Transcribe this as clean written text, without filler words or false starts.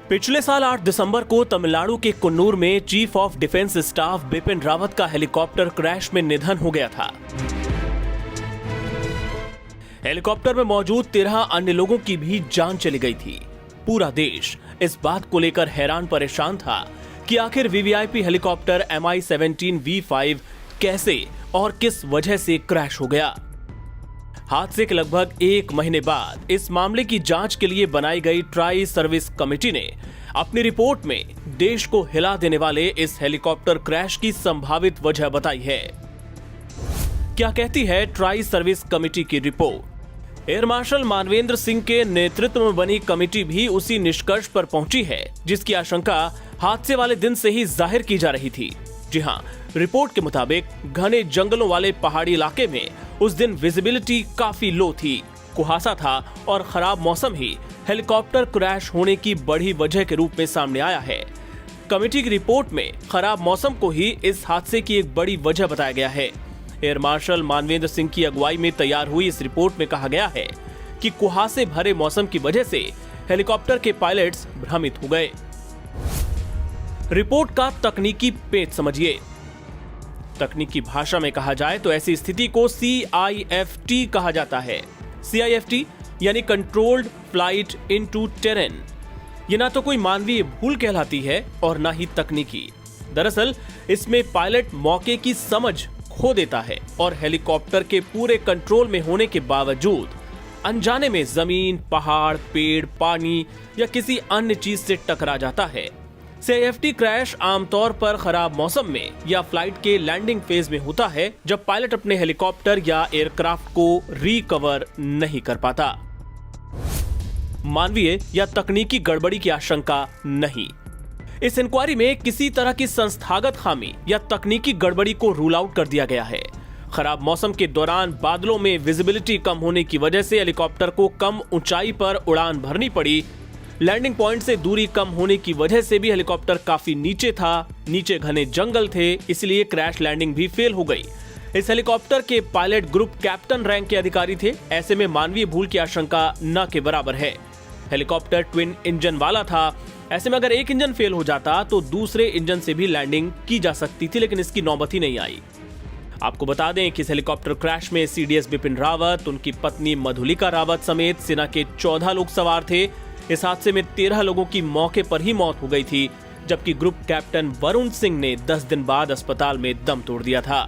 पिछले साल 8 दिसंबर को तमिलनाडु के कुन्नूर में chief of defence staff Bipin Rawat का हेलीकॉप्टर क्रैश में निधन हो गया था। हेलीकॉप्टर में मौजूद 13 अन्य लोगों की भी जान चली गई थी। पूरा देश इस बात को लेकर हैरान परेशान था कि आखिर वीवीआईपी हेलीकॉप्टर MI-17 V5 कैसे और किस वजह से क्रैश हो गया। हादसे के लगभग 1 महीने बाद इस मामले की जांच के लिए बनाई गई ट्राई सर्विस कमेटी ने अपनी रिपोर्ट में देश को हिला देने वाले इस हेलीकॉप्टर क्रैश की संभावित वजह बताई है। क्या कहती है ट्राई सर्विस कमेटी की report? Air marshal Manvendra Singh के नेतृत्व में बनी कमेटी भी उसी निष्कर्ष पर पहुंची है जिसकी आशंका हादसे वाले दिन से ही जाहिर की जा रही थी। जी हां, रिपोर्ट के मुताबिक घने जंगलों वाले पहाड़ी इलाके में उस दिन विजिबिलिटी काफी लो थी, कुहासा था और खराब मौसम ही हेलीकॉप्टर क्रैश होने की बड़ी वजह के रूप में सामने आया है। कमेटी की रिपोर्ट में खराब मौसम को ही इस हादसे की एक बड़ी वजह बताया गया है। एयर मार्शल मानवेंद्र सिंह की अगुवाई में तैयार हुई इस रिपोर्ट में कहा गया है कि कुहासे भरे मौसम की वजह से हेलीकॉप्टर के पायलट्स भ्रमित हो गए। रिपोर्ट का तकनीकी पेच समझिए। तकनीकी भाषा में कहा जाए तो ऐसी स्थिति को CIFT कहा जाता है। CIFT यानी कंट्रोल्ड फ्लाइट इनटू टेरेन। ये ना तो कोई मानवीय भूल कहलाती है और ना ही तकनीकी। दरअसल इसमें पायलट मौके की समझ खो देता है और हेलीकॉप्टर के पूरे कंट्रोल में होने के बावजूद अनजाने में जमीन, पहाड़, पेड़, पानी या किसी अन्य चीज से टकरा जाता है। CIFT क्रैश आमतौर पर खराब मौसम में या फ्लाइट के लैंडिंग फेज में होता है जब पायलट अपने हेलीकॉप्टर या एयरक्राफ्ट को रिकवर नहीं कर पाता। मानवीय या तकनीकी गड़बड़ी की आशंका नहीं। इस इंक्वायरी में किसी तरह की संस्थागत खामी या तकनीकी गड़बड़ी को रूल आउट कर दिया गया है। खराब मौसम के दौरान बादलों में विजिबिलिटी कम होने की वजह से हेलीकॉप्टर को कम ऊंचाई पर उड़ान भरनी पड़ी। लैंडिंग पॉइंट से दूरी कम होने की वजह से भी हेलीकॉप्टर काफी नीचे था, नीचे घने जंगल थे, इसलिए क्रैश लैंडिंग भी फेल हो गई। इस हेलीकॉप्टर के पायलट ग्रुप कैप्टन रैंक के अधिकारी थे। ऐसे में मानवीय भूल की आशंका न के बराबर है। हेलीकॉप्टर ट्विन इंजन वाला था। ऐसे में अगर एक इंजन फेल हो जाता तो दूसरे इंजन से भी लैंडिंग की जा सकती थी, लेकिन इसकी नौबत ही नहीं आई। आपको बता दें कि इस हेलीकॉप्टर क्रैश में CDS बिपिन रावत, उनकी पत्नी मधुलिका रावत समेत सेना के 14 लोग सवार थे। इस हादसे में 13 लोगों की मौके पर ही मौत हो गई थी, जबकि ग्रुप कैप्टन वरुण सिंह ने 10 दिन बाद अस्पताल में दम तोड़ दिया था।